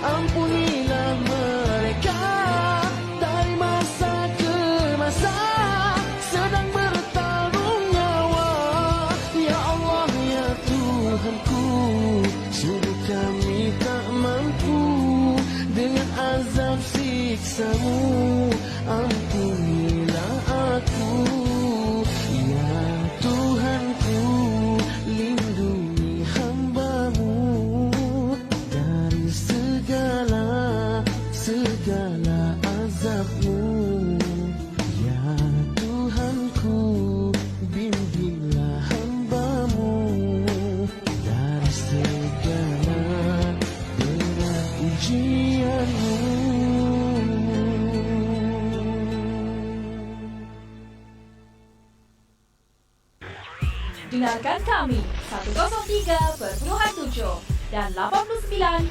Ampunilah mereka dari masa ke masa sedang bertarung nyawa. Ya Allah ya Tuhanku, sungguh kami tak mampu dengan azab siksa-Mu. Ampunilah aku, ya Tuhanku, lindungi hamba-Mu dari segala azab-Mu. Ya Tuhanku, bimbinglah hamba-Mu dari segala berat ujian-Mu. Dengarkan kami 103.7 dan 89.4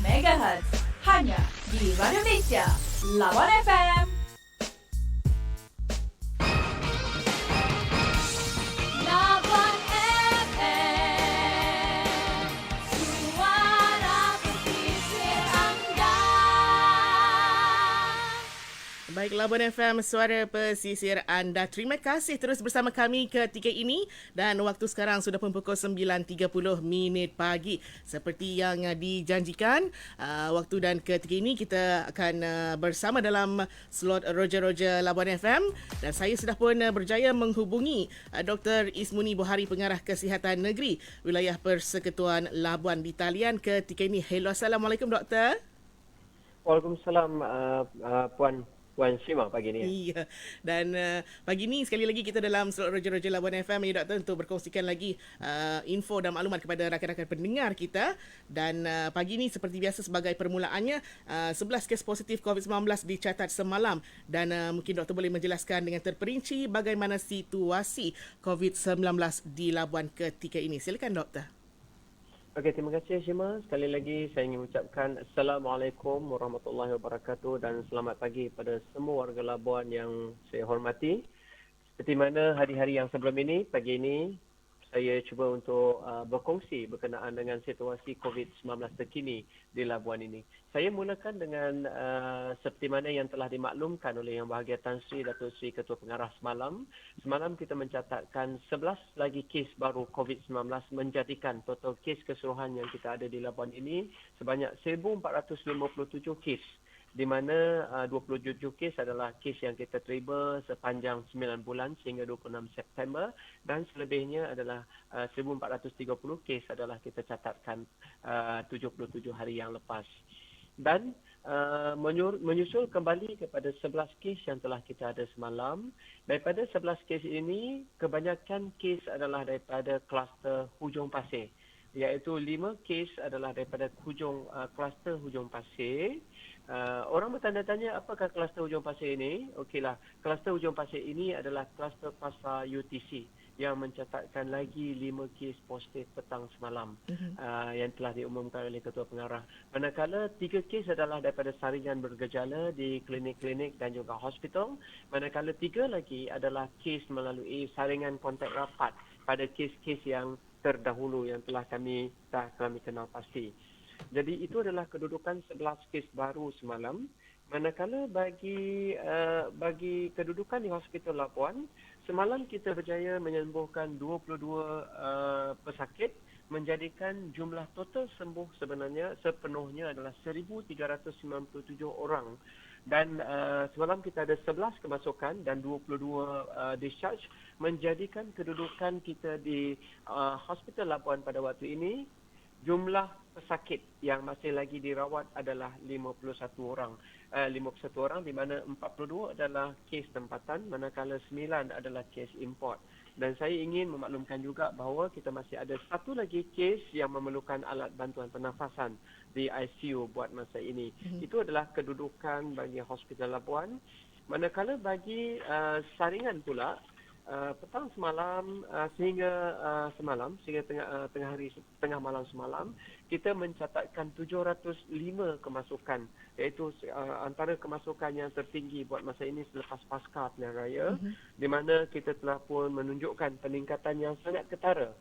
MHz hanya di Radio Malaysia Lawan FM. Lawan FM, suara pesisir anda. Baik, Labuan FM, suara pesisir anda. Terima kasih terus bersama kami ketika ini dan waktu sekarang sudah pun pukul 9.30 pagi. Seperti yang dijanjikan, waktu dan ketika ini kita akan bersama dalam slot Roger Labuan FM dan saya sudah pun berjaya menghubungi Dr. Ismuni Bohari, Pengarah Kesihatan Negeri Wilayah Persekutuan Labuan di talian ketika ini. Hello, Assalamualaikum Doktor. Waalaikumsalam Puan Syima pagi ni. Iya. Dan pagi ni sekali lagi kita dalam slot Roger Labuan FM ya Doktor untuk berkongsikan lagi info dan maklumat kepada rakan-rakan pendengar kita. Dan pagi ni seperti biasa sebagai permulaannya 11 kes positif COVID-19 dicatat semalam dan mungkin Doktor boleh menjelaskan dengan terperinci bagaimana situasi COVID-19 di Labuan ketika ini. Silakan Doktor. Okey, terima kasih Syima. Sekali lagi saya ingin mengucapkan Assalamualaikum warahmatullahi wabarakatuh dan selamat pagi pada semua warga Labuan yang saya hormati. Seperti mana hari-hari yang sebelum ini, pagi ini saya cuba untuk berkongsi berkenaan dengan situasi COVID-19 terkini di Labuan ini. Saya mulakan dengan seperti mana yang telah dimaklumkan oleh Yang Berbahagia Tan Sri Datuk Seri Ketua Pengarah semalam. Semalam kita mencatatkan 11 lagi kes baru COVID-19 menjadikan total kes keseluruhan yang kita ada di Labuan ini sebanyak 1,457 kes. Di mana 27 kes adalah kes yang kita terima sepanjang 9 bulan sehingga 26 September dan selebihnya adalah 1,430 kes adalah kita catatkan 77 hari yang lepas. Dan menyusul kembali kepada 11 kes yang telah kita ada semalam. Daripada 11 kes ini, kebanyakan kes adalah daripada kluster Hujung Pasir, iaitu 5 kes adalah daripada kluster Hujung Pasir. Orang bertanya-tanya apakah kluster Hujung Pasir ini? Okeylah, kluster Hujung Pasir ini adalah kluster pasar UTC yang mencatatkan lagi 5 kes positif petang semalam yang telah diumumkan oleh Ketua Pengarah. Manakala 3 kes adalah daripada saringan bergejala di klinik-klinik dan juga hospital. Manakala 3 lagi adalah kes melalui saringan kontak rapat pada kes-kes yang terdahulu yang telah kami kenal pasti. Jadi itu adalah kedudukan 11 kes baru semalam. Manakala bagi kedudukan di Hospital Labuan, semalam kita berjaya menyembuhkan 22 pesakit, menjadikan jumlah total sembuh sepenuhnya adalah 1,397 orang. Dan semalam kita ada 11 kemasukan dan 22 discharge, menjadikan kedudukan kita di Hospital Labuan pada waktu ini. Jumlah pesakit yang masih lagi dirawat adalah 51 orang. 51 orang di mana 42 adalah kes tempatan, manakala 9 adalah kes import. Dan saya ingin memaklumkan juga bahawa kita masih ada satu lagi kes yang memerlukan alat bantuan pernafasan di ICU buat masa ini. Itu adalah kedudukan bagi Hospital Labuan. Manakala bagi saringan pula, petang semalam sehingga tengah malam semalam kita mencatatkan 705 kemasukan, iaitu antara kemasukan yang tertinggi buat masa ini selepas Paskah Pilihan Raya, di mana kita telah pun menunjukkan peningkatan yang sangat ketara.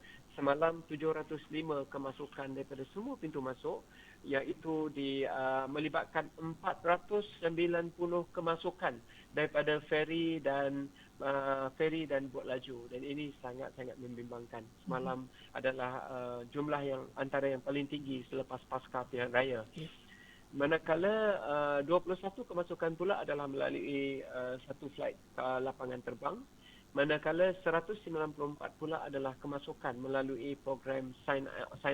semalam 705 kemasukan daripada semua pintu masuk, iaitu melibatkan 490 kemasukan daripada feri dan buat laju, dan ini sangat-sangat membimbangkan. Semalam adalah jumlah yang antara yang paling tinggi selepas Paskah Pilihan Raya. Manakala 21 kemasukan pula adalah melalui satu flight lapangan terbang. Manakala 194 pula adalah kemasukan melalui program sign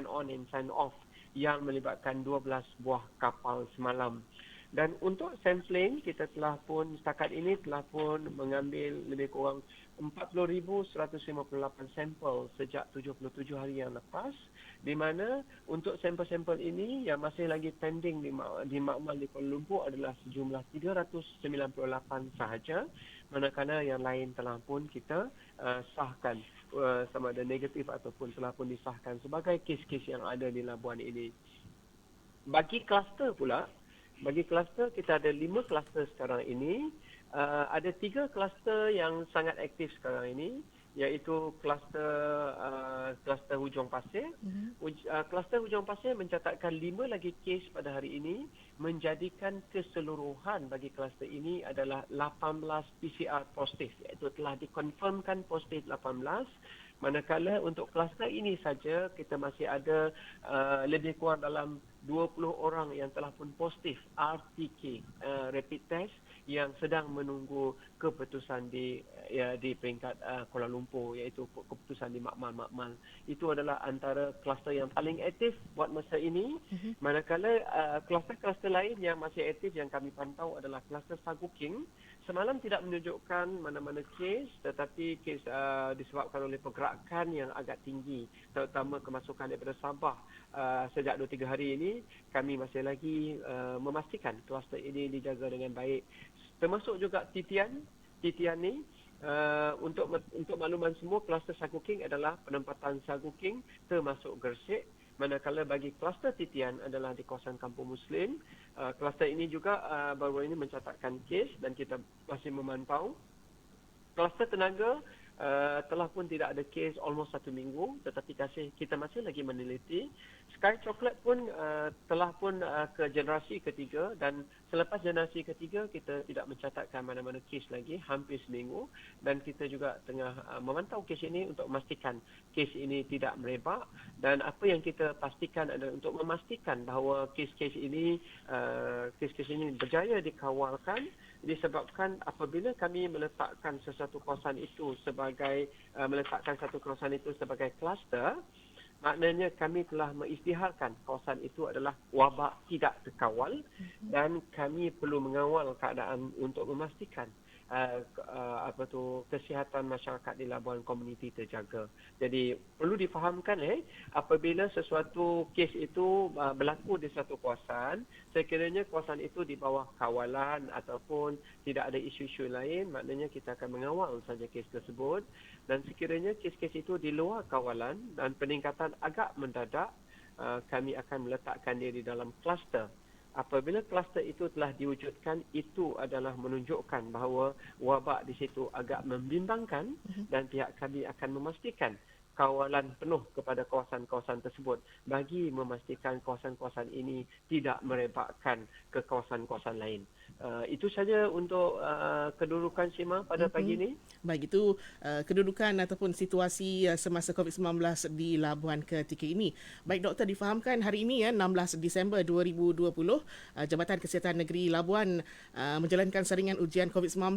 on and sign off yang melibatkan 12 buah kapal semalam. Dan untuk sampling, kita setakat ini telah pun mengambil lebih kurang 40,158 sampel sejak 77 hari yang lepas, di mana untuk sampel-sampel ini yang masih lagi pending di makmal di Kuala Lumpur adalah sejumlah 398 sahaja, manakala yang lain telah pun kita sahkan sama ada negatif ataupun telah pun disahkan sebagai kes-kes yang ada di Labuan ini. Bagi kluster kita ada 5 kluster sekarang ini. Ada 3 kluster yang sangat aktif sekarang ini, iaitu kluster Hujung Pasir. Kluster Hujung Pasir mencatatkan 5 lagi kes pada hari ini, menjadikan keseluruhan bagi kluster ini adalah 18 PCR positif, iaitu telah dikonfirmkan positif 18. Manakala untuk kluster ini saja kita masih ada lebih kurang dalam 20 orang yang telah pun positif RTK, rapid test, yang sedang menunggu keputusan di peringkat Kuala Lumpur, iaitu keputusan di makmal-makmal. Itu adalah antara kluster yang paling aktif buat masa ini. Manakala kluster-kluster lain yang masih aktif yang kami pantau adalah kluster Saguking. Semalam tidak menunjukkan mana-mana kes, tetapi kes disebabkan oleh pergerakan yang agak tinggi, terutama kemasukan daripada Sabah. Sejak 2-3 hari ini, kami masih lagi memastikan kluster ini dijaga dengan baik. Termasuk juga Titian ni, untuk makluman semua, kluster Saguking adalah penempatan Saguking termasuk Gersik. Manakala bagi kluster Titian adalah di kawasan Kampung Muslim. Kluster ini juga baru ini mencatatkan kes dan kita masih memantau. Kluster Tenaga telah pun tidak ada kes almost 1 minggu, tetapi kita masih lagi meneliti. Sky Chocolate pun telah pun ke generasi ketiga, dan selepas generasi ketiga kita tidak mencatatkan mana-mana kes lagi hampir seminggu, dan kita juga tengah memantau kes ini untuk memastikan kes ini tidak merebak. Dan apa yang kita pastikan adalah untuk memastikan bahawa kes-kes ini berjaya dikawalkan, disebabkan apabila kami meletakkan sesuatu kawasan itu sebagai kluster, maknanya kami telah mengisytiharkan kawasan itu adalah wabak tidak terkawal, dan kami perlu mengawal keadaan untuk memastikan kesihatan masyarakat di Labuan komuniti terjaga. Jadi perlu difahamkan apabila sesuatu kes itu berlaku di satu kawasan, sekiranya kawasan itu di bawah kawalan ataupun tidak ada isu-isu lain, maknanya kita akan mengawal saja kes tersebut. Dan sekiranya kes-kes itu di luar kawalan dan peningkatan agak mendadak, kami akan meletakkan dia di dalam kluster. Apabila kluster itu telah diwujudkan, itu adalah menunjukkan bahawa wabak di situ agak membimbangkan, dan pihak kami akan memastikan kawalan penuh kepada kawasan-kawasan tersebut bagi memastikan kawasan-kawasan ini tidak merebakkan ke kawasan-kawasan lain. Itu saja untuk kedudukan Shima pada pagi ini. Baik, itu kedudukan ataupun situasi semasa COVID-19 di Labuan ketika ini. Baik doktor, difahamkan hari ini 16 Disember 2020, Jabatan Kesihatan Negeri Labuan menjalankan saringan ujian COVID-19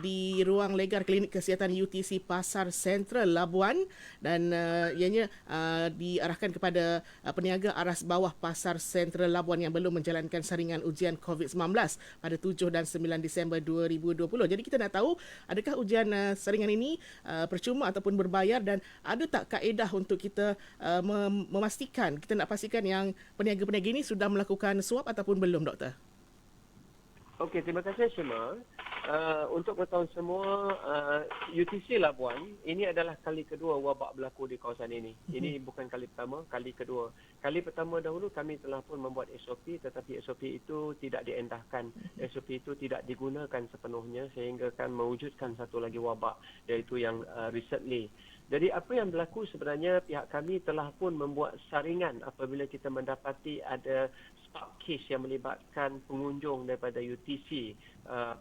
di ruang legar Klinik Kesihatan UTC Pasar Sentral Labuan, dan ianya diarahkan kepada peniaga aras bawah Pasar Sentral Labuan yang belum menjalankan saringan ujian COVID-19 pada 7 dan 9 Disember 2020. Jadi kita nak tahu, adakah ujian saringan ini percuma ataupun berbayar, dan ada tak kaedah untuk kita kita nak pastikan yang peniaga-peniaga ini sudah melakukan swab ataupun belum, doktor? Okey, terima kasih Syema. Untuk pengetahuan semua, UTC Labuan, ini adalah kali kedua wabak berlaku di kawasan ini. Ini bukan kali pertama, kali kedua. Kali pertama dahulu kami telah pun membuat SOP, tetapi SOP itu tidak diendahkan. SOP itu tidak digunakan sepenuhnya sehingga kan mewujudkan satu lagi wabak, iaitu yang recently. Jadi apa yang berlaku sebenarnya, pihak kami telah pun membuat saringan apabila kita mendapati ada spark case yang melibatkan pengunjung daripada UTC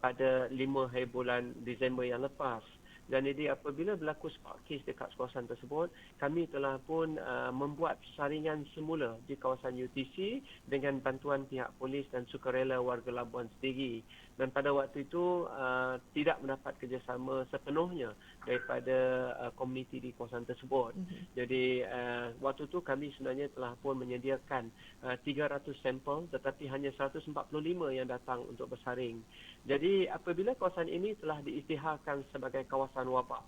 pada 5 hari bulan Disember yang lepas. Dan jadi apabila berlaku spark case dekat kawasan tersebut, kami telah pun membuat saringan semula di kawasan UTC dengan bantuan pihak polis dan sukarela warga Labuan sendiri. Dan pada waktu itu tidak mendapat kerjasama sepenuhnya daripada komuniti di kawasan tersebut. Jadi waktu itu kami sebenarnya telah pun menyediakan 300 sampel, tetapi hanya 145 yang datang untuk bersaring. Jadi apabila kawasan ini telah diisytiharkan sebagai kawasan wabak,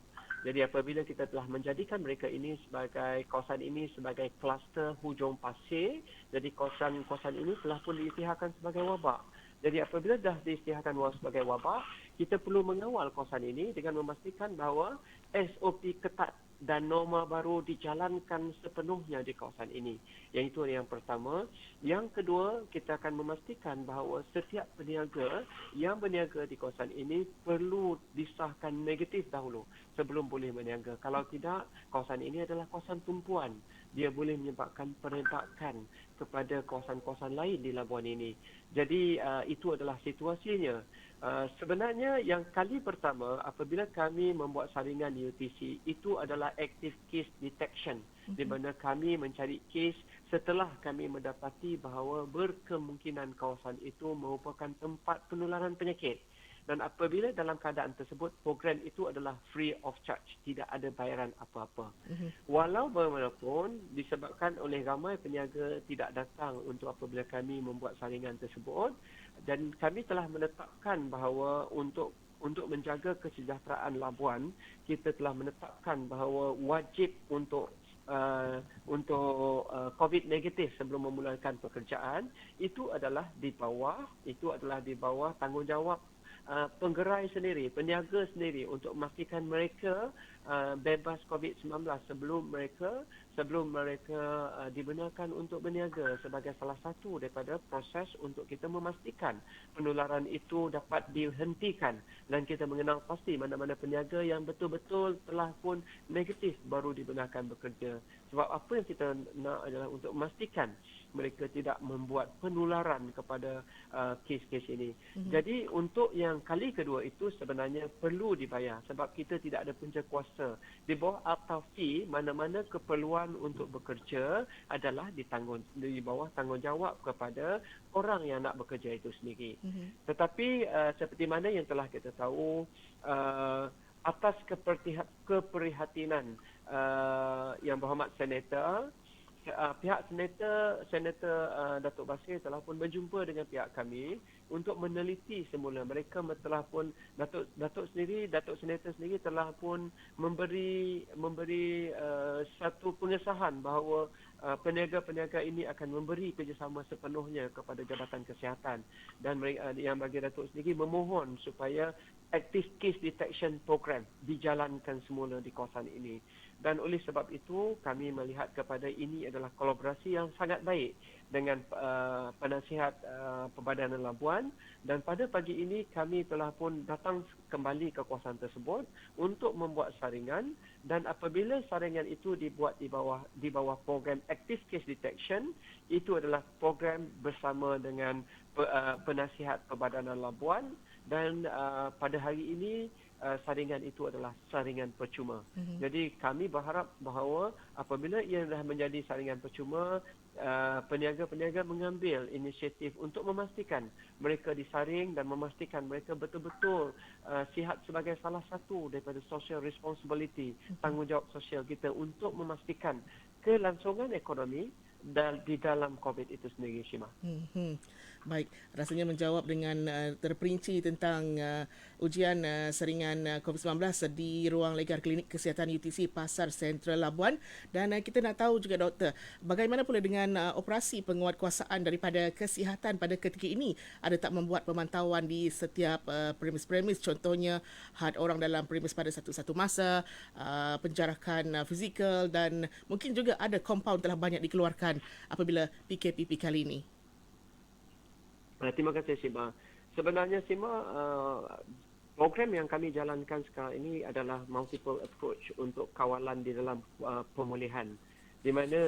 jadi apabila kita telah menjadikan mereka ini sebagai kawasan ini sebagai kluster hujung pasir, jadi kawasan ini telah pun diisytiharkan sebagai wabak. Jadi apabila dah diisytiharkan sebagai wabak, kita perlu mengawal kawasan ini dengan memastikan bahawa SOP ketat dan norma baru dijalankan sepenuhnya di kawasan ini. Yang itu yang pertama. Yang kedua, kita akan memastikan bahawa setiap peniaga yang berniaga di kawasan ini perlu disahkan negatif dahulu sebelum boleh berniaga. Kalau tidak, kawasan ini adalah kawasan tumpuan. Dia boleh menyebabkan peredakan kepada kawasan-kawasan lain di Labuan ini. Jadi itu adalah situasinya. Sebenarnya yang kali pertama apabila kami membuat saringan di UTC, itu adalah active case detection, di mana kami mencari kes setelah kami mendapati bahawa berkemungkinan kawasan itu merupakan tempat penularan penyakit. Dan apabila dalam keadaan tersebut, program itu adalah free of charge, tidak ada bayaran apa-apa. Walau bagaimanapun, disebabkan oleh ramai peniaga tidak datang untuk apabila kami membuat saringan tersebut, dan kami telah menetapkan bahawa untuk menjaga kesejahteraan Labuan, kita telah menetapkan bahawa wajib untuk COVID negatif sebelum memulakan pekerjaan, itu adalah di bawah tanggungjawab penggerai sendiri, peniaga sendiri untuk memastikan mereka bebas COVID-19 sebelum mereka dibenarkan untuk berniaga, sebagai salah satu daripada proses untuk kita memastikan penularan itu dapat dihentikan dan kita mengenal pasti mana-mana peniaga yang betul-betul telah pun negatif baru dibenarkan bekerja. Sebab apa yang kita nak adalah untuk memastikan mereka tidak membuat penularan kepada kes-kes ini. Jadi untuk yang kali kedua itu sebenarnya perlu dibayar sebab kita tidak ada punca kuasa. Di bawah atau fee, mana-mana keperluan untuk bekerja adalah di bawah tanggungjawab kepada orang yang nak bekerja itu sendiri. Tetapi seperti mana yang telah kita tahu, atas keprihatinan Yang Berhormat Senator, pihak Senator Datuk Basir telah pun berjumpa dengan pihak kami untuk meneliti semula. Mereka telah pun Datuk Senator sendiri telah pun memberi satu pengesahan bahawa peniaga-peniaga ini akan memberi kerjasama sepenuhnya kepada Jabatan Kesihatan, dan yang bagi Datuk sendiri memohon supaya active case detection program dijalankan semula di kawasan ini. Dan oleh sebab itu kami melihat kepada ini adalah kolaborasi yang sangat baik dengan penasihat Perbadanan Labuan, dan pada pagi ini kami telah pun datang kembali ke kawasan tersebut untuk membuat saringan, dan apabila saringan itu dibuat di bawah program active case detection, itu adalah program bersama dengan penasihat Perbadanan Labuan, dan pada hari ini saringan itu adalah saringan percuma. Jadi kami berharap bahawa apabila ia dah menjadi saringan percuma, peniaga-peniaga mengambil inisiatif untuk memastikan mereka disaring dan memastikan mereka betul-betul sihat sebagai salah satu daripada social responsibility, tanggungjawab sosial kita untuk memastikan kelangsungan ekonomi di dalam COVID itu sendiri, Shima. Baik, rasanya menjawab dengan terperinci tentang ujian seringan COVID-19 di ruang legar Klinik Kesihatan UTC Pasar Sentral Labuan. Dan kita nak tahu juga doktor, bagaimana pula dengan operasi penguatkuasaan daripada kesihatan pada ketika ini? Ada tak membuat pemantauan di setiap premis-premis, contohnya had orang dalam premis pada satu-satu masa, penjarakan fizikal, dan mungkin juga ada kompaun telah banyak dikeluarkan apabila PKPP kali ini? Terima kasih, Shima. Sebenarnya, Shima, program yang kami jalankan sekarang ini adalah multiple approach untuk kawalan di dalam pemulihan. Di mana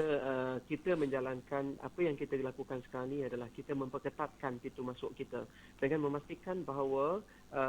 kita menjalankan, apa yang kita lakukan sekarang ini adalah kita memperketatkan pintu masuk kita dengan memastikan bahawa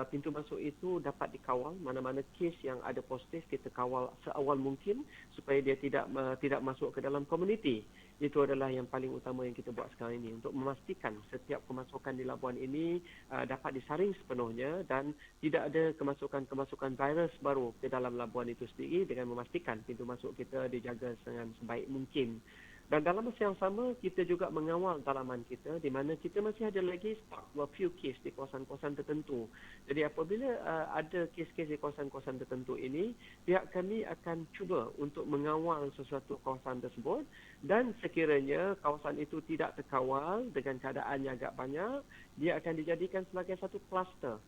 pintu masuk itu dapat dikawal. Mana-mana kes yang ada positif kita kawal seawal mungkin supaya dia tidak masuk ke dalam komuniti. Itu adalah yang paling utama yang kita buat sekarang ini untuk memastikan setiap kemasukan di Labuan ini dapat disaring sepenuhnya dan tidak ada kemasukan virus baru ke dalam Labuan itu sendiri, dengan memastikan pintu masuk kita dijaga dengan sebaik mungkin. Dan dalam masa yang sama, kita juga mengawal dalaman kita di mana kita masih ada lagi stock a few case di kawasan-kawasan tertentu. Jadi apabila ada kes-kes di kawasan-kawasan tertentu ini, pihak kami akan cuba untuk mengawal sesuatu kawasan tersebut, dan sekiranya kawasan itu tidak terkawal dengan keadaan yang agak banyak, dia akan dijadikan sebagai satu kluster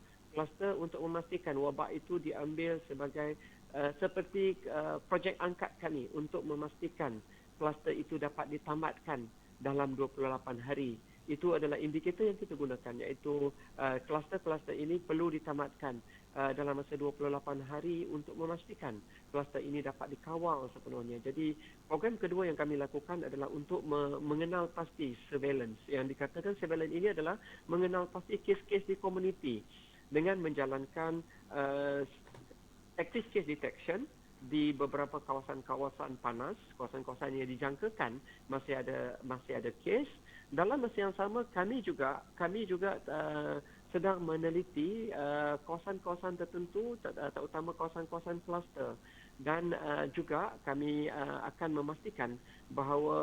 untuk memastikan wabak itu diambil sebagai seperti projek angkat kami untuk memastikan kluster itu dapat ditamatkan dalam 28 hari. Itu adalah indikator yang kita gunakan, iaitu kluster-kluster ini perlu ditamatkan dalam masa 28 hari untuk memastikan kluster ini dapat dikawal sepenuhnya. Jadi program kedua yang kami lakukan adalah untuk mengenal pasti surveillance. Yang dikatakan surveillance ini adalah mengenal pasti kes-kes di komuniti dengan menjalankan active case detection di beberapa kawasan-kawasan panas, kawasan-kawasan yang dijangkakan masih ada kes. Dalam masa yang sama, kami juga sedang meneliti kawasan-kawasan tertentu, terutama kawasan-kawasan kluster, dan juga kami akan memastikan bahawa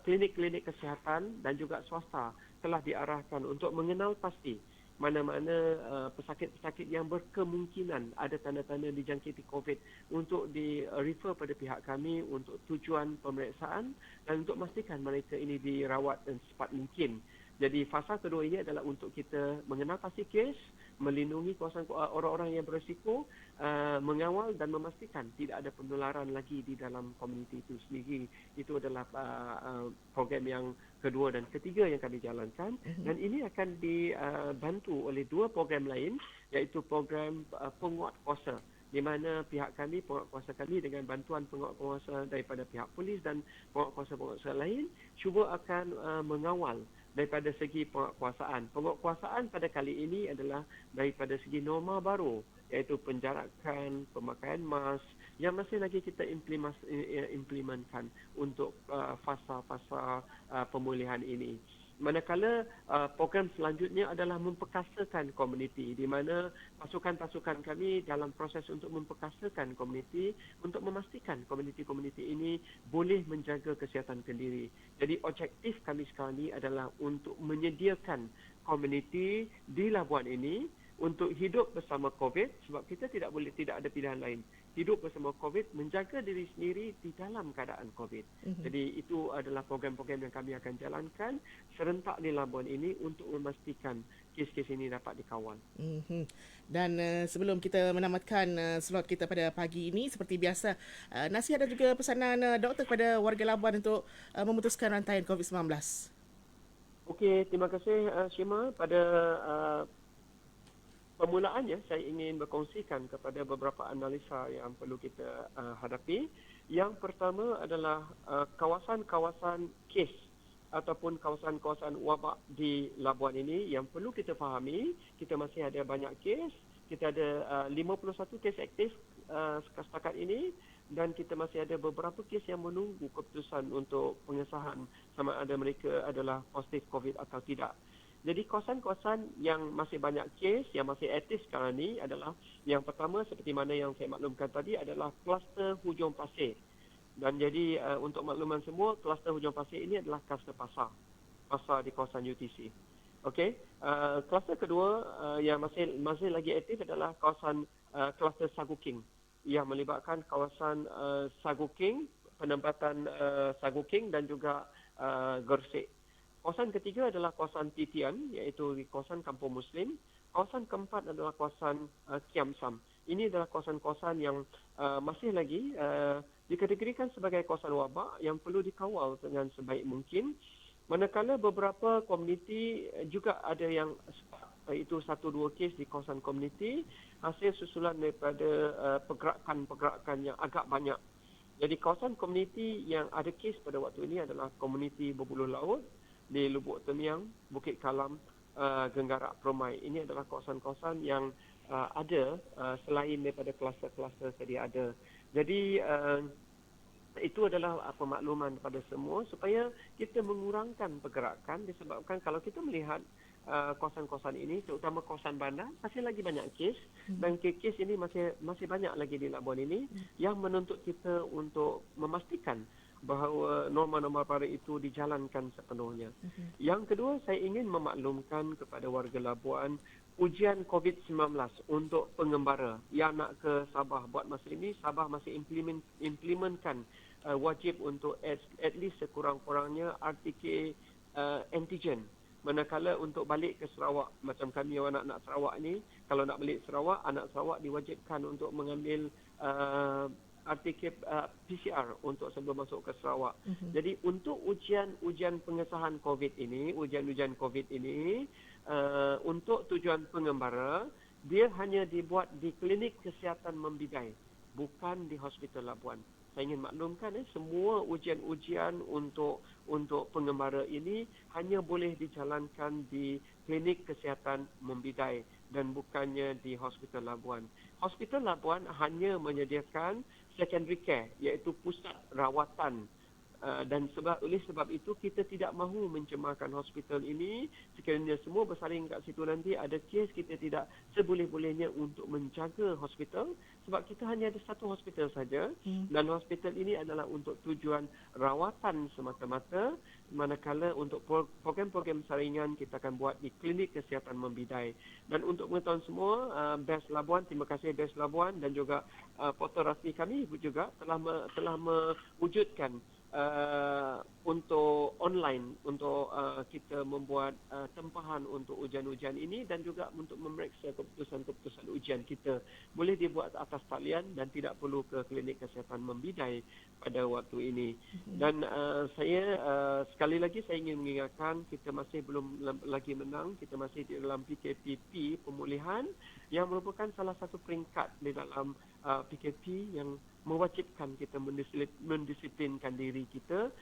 klinik-klinik kesihatan dan juga swasta telah diarahkan untuk mengenal pasti mana-mana pesakit-pesakit yang berkemungkinan ada tanda-tanda dijangkiti COVID untuk di-refer pada pihak kami untuk tujuan pemeriksaan dan untuk memastikan mereka ini dirawat dan secepat mungkin. Jadi fasa kedua ini adalah untuk kita mengenal pasti kes, melindungi kawasan orang-orang yang berisiko, mengawal dan memastikan tidak ada penularan lagi di dalam komuniti itu sendiri. Itu adalah program yang kedua dan ketiga yang kami jalankan, dan ini akan dibantu oleh dua program lain, iaitu program penguat kuasa, di mana pihak kami, penguat kuasa kami dengan bantuan penguat kuasa daripada pihak polis dan penguat kuasa lain cuba akan mengawal daripada segi penguatkuasaan. Penguatkuasaan pada kali ini adalah daripada segi norma baru, iaitu penjarakan, pemakaian mask yang masih lagi kita implementkan untuk fasa-fasa pemulihan ini. Manakala program selanjutnya adalah memperkasakan komuniti, di mana pasukan-pasukan kami dalam proses untuk memperkasakan komuniti untuk memastikan komuniti-komuniti ini boleh menjaga kesihatan sendiri. Jadi objektif kami sekarang ini adalah untuk menyediakan komuniti di Labuan ini untuk hidup bersama COVID, sebab kita tidak ada pilihan lain. Hidup bersama COVID, menjaga diri sendiri di dalam keadaan COVID. Jadi itu adalah program-program yang kami akan jalankan serentak di Labuan ini untuk memastikan kes-kes ini dapat dikawal. Dan sebelum kita menamatkan slot kita pada pagi ini, seperti biasa, nasihat dan juga pesanan doktor kepada warga Labuan untuk memutuskan rantaian COVID-19. Okey, terima kasih Shima. Pada permulaannya, saya ingin berkongsikan kepada beberapa analisa yang perlu kita hadapi. Yang pertama adalah kawasan-kawasan kes ataupun kawasan-kawasan wabak di Labuan ini yang perlu kita fahami. Kita masih ada banyak kes. Kita ada 51 kes aktif setakat ini, dan kita masih ada beberapa kes yang menunggu keputusan untuk pengesahan sama ada mereka adalah positif COVID atau tidak. Jadi kawasan-kawasan yang masih banyak kes, yang masih aktif sekarang ini adalah yang pertama, seperti mana yang saya maklumkan tadi, adalah kluster Hujung Pasir. Dan jadi untuk makluman semua, kluster Hujung Pasir ini adalah kluster pasar di kawasan UTC. Okey, kluster kedua yang masih lagi aktif adalah kawasan kluster Sagu King yang melibatkan kawasan Sagu King, penempatan Sagu King dan juga Gersik. Kawasan ketiga adalah kawasan Titian, iaitu di kawasan Kampung Muslim. Kawasan keempat adalah kawasan Kiam Sam. Ini adalah kawasan-kawasan yang masih lagi dikategorikan sebagai kawasan wabak yang perlu dikawal dengan sebaik mungkin. Manakala beberapa komuniti juga ada yang itu 1-2 kes di kawasan komuniti hasil susulan daripada pergerakan-pergerakan yang agak banyak. Jadi kawasan komuniti yang ada kes pada waktu ini adalah komuniti berbuluh laut di Lubuk Temiang, Bukit Kalam, Genggarak, Perumai. Ini adalah kawasan-kawasan yang ada selain daripada kluster-kluster sedia ada. Jadi itu adalah pemakluman kepada semua supaya kita mengurangkan pergerakan disebabkan kalau kita melihat kawasan-kawasan ini terutama kawasan bandar masih lagi banyak kes dan kes ini masih banyak lagi di Labuan ini yang menuntut kita untuk memastikan bahawa norma-norma baru itu dijalankan sepenuhnya. Yang kedua, saya ingin memaklumkan kepada warga Labuan ujian COVID-19 untuk pengembara yang nak ke Sabah. Buat masa ini, Sabah masih implementkan wajib untuk at least sekurang-kurangnya RTK antigen. Manakala untuk balik ke Sarawak, macam kami yang anak-anak Sarawak ni, kalau nak balik Sarawak, anak Sarawak diwajibkan untuk mengambil RTK PCR untuk sebelum masuk ke Sarawak. Jadi untuk ujian pengesahan COVID ini, ujian-ujian COVID ini, untuk tujuan pengembara, dia hanya dibuat di klinik kesihatan membidai, bukan di Hospital Labuan. Saya ingin maklumkan semua ujian-ujian untuk pengembara ini hanya boleh dijalankan di klinik kesihatan membidai dan bukannya di Hospital Labuan. Hospital Labuan hanya menyediakan secondary care, iaitu pusat rawatan. Dan oleh sebab itu kita tidak mahu mencemarkan hospital ini. Sekiranya semua bersaling kat situ nanti ada kes, kita tidak seboleh-bolehnya untuk menjaga hospital sebab kita hanya ada satu hospital saja dan hospital ini adalah untuk tujuan rawatan semata-mata, manakala untuk program-program saringan kita akan buat di klinik kesihatan membidai. Dan untuk pengetahuan semua, BES Labuan, terima kasih BES Labuan dan juga portal rasmi kami juga telah mewujudkan untuk online untuk kita membuat tempahan untuk ujian-ujian ini dan juga untuk memeriksa keputusan-keputusan ujian kita boleh dibuat atas talian dan tidak perlu ke klinik kesihatan membidai pada waktu ini. Dan saya sekali lagi saya ingin mengingatkan kita masih belum lagi menang, kita masih di dalam PKPP pemulihan yang merupakan salah satu peringkat di dalam PKP yang mewajibkan kita mendisiplinkan diri kita.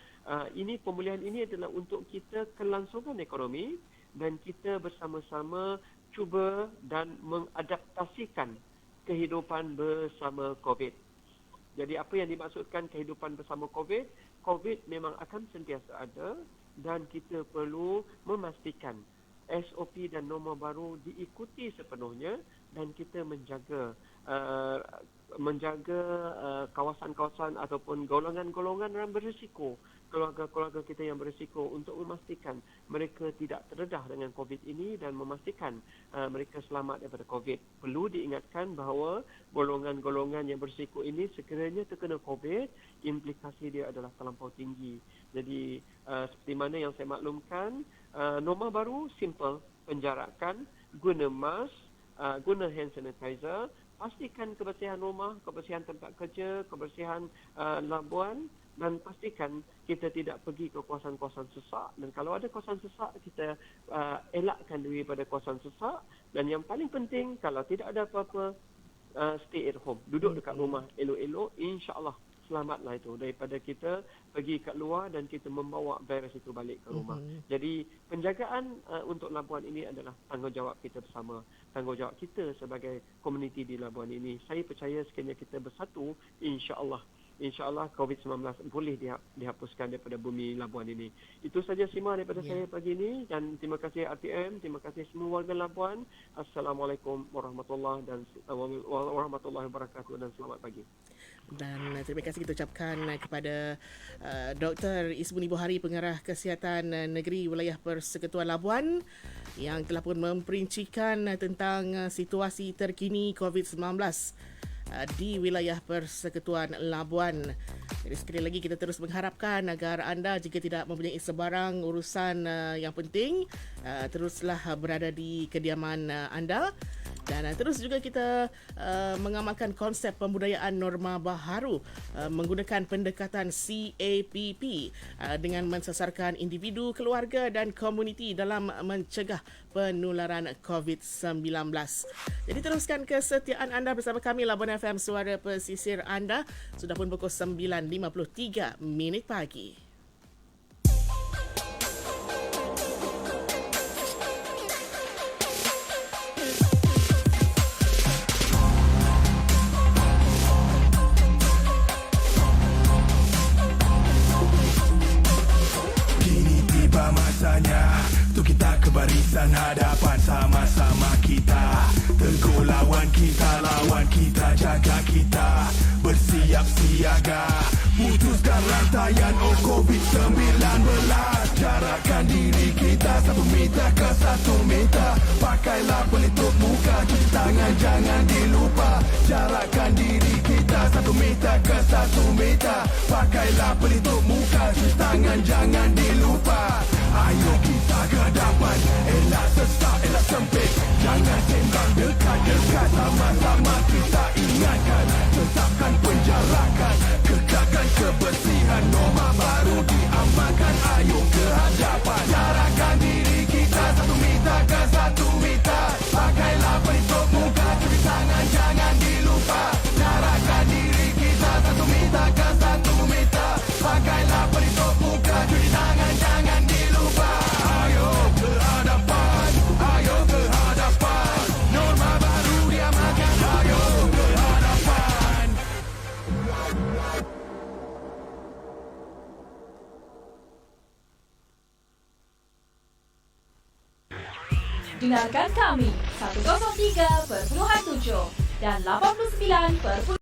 Ini pemulihan ini adalah untuk kita kelangsungan ekonomi dan kita bersama-sama cuba dan mengadaptasikan kehidupan bersama COVID. Jadi apa yang dimaksudkan kehidupan bersama COVID? COVID memang akan sentiasa ada dan kita perlu memastikan SOP dan norma baru diikuti sepenuhnya dan kita menjaga kawasan-kawasan ataupun golongan-golongan yang berisiko, keluarga-keluarga kita yang berisiko untuk memastikan mereka tidak terdedah dengan COVID ini dan memastikan mereka selamat daripada COVID. Perlu diingatkan bahawa golongan-golongan yang berisiko ini sekiranya terkena COVID, implikasi dia adalah terlampau tinggi. Jadi seperti mana yang saya maklumkan, norma baru simple, penjarakan, guna mask, guna hand sanitizer, pastikan kebersihan rumah, kebersihan tempat kerja, kebersihan Labuan dan pastikan kita tidak pergi ke kawasan-kawasan sesak dan kalau ada kawasan sesak kita elakkan diri pada kawasan sesak dan yang paling penting kalau tidak ada apa-apa stay at home, duduk dekat rumah elok-elok, insya-Allah selamatlah itu daripada kita pergi kat luar dan kita membawa virus itu balik ke rumah. Jadi penjagaan untuk Labuan ini adalah tanggungjawab kita bersama, tanggungjawab kita sebagai komuniti di Labuan ini. Saya percaya sekiranya kita bersatu, insya-Allah InsyaAllah COVID-19 boleh dihapuskan daripada bumi Labuan ini. Itu saja Sima daripada saya pagi ini, dan terima kasih RTM, terima kasih semua warga Labuan. Assalamualaikum warahmatullahi wabarakatuh dan selamat pagi. Dan terima kasih kita ucapkan kepada Dr. Ismuni Buhari, Pengarah Kesihatan Negeri Wilayah Persekutuan Labuan, yang telah pun memperincikan tentang situasi terkini COVID-19 di wilayah Persekutuan Labuan. Jadi sekali lagi kita terus mengharapkan agar anda jika tidak mempunyai sebarang urusan yang penting, teruslah berada di kediaman anda. Dan terus juga kita mengamalkan konsep pembudayaan norma baharu menggunakan pendekatan CAPP dengan mensasarkan individu, keluarga dan komuniti dalam mencegah penularan COVID-19. Jadi teruskan kesetiaan anda bersama kami Labuan FM, suara pesisir anda. Sudah pun pukul 9.53 pagi. Masanya untuk kita ke barisan hadapan, sama-sama kita tegur lawan kita, jaga kita, bersiap siaga, putuskan rantaian COVID-19. Jarakkan diri kita 1 meter ke 1 meter, pakailah pelitup muka, cuci tangan jangan dilupa. Jarakkan diri kita 1 meter ke 1 meter, pakailah pelitup muka, cuci tangan jangan dilupa. Ayo kita ke hadapan, elak sesak, elak sempit, jangan sembang dekat-dekat, sama-sama kita ingatkan, tetapkan penjarakan, kekalkan kebersihan, norma baru diamalkan. Ayo ke hadapan, jarakkan diri kita 1 meter ke 1 meter, pakailah pelitup muka, cuci tangan jangan dilupa. Jarakkan diri kita 1 meter ke 1 meter, pakailah pelitup muka, cuci tangan jangan dilupa. Ayo ke hadapan, ayo ke hadapan, norma baru diamalkan. Ayo ke hadapan. Dengarkan kami 103.7 dan 89.9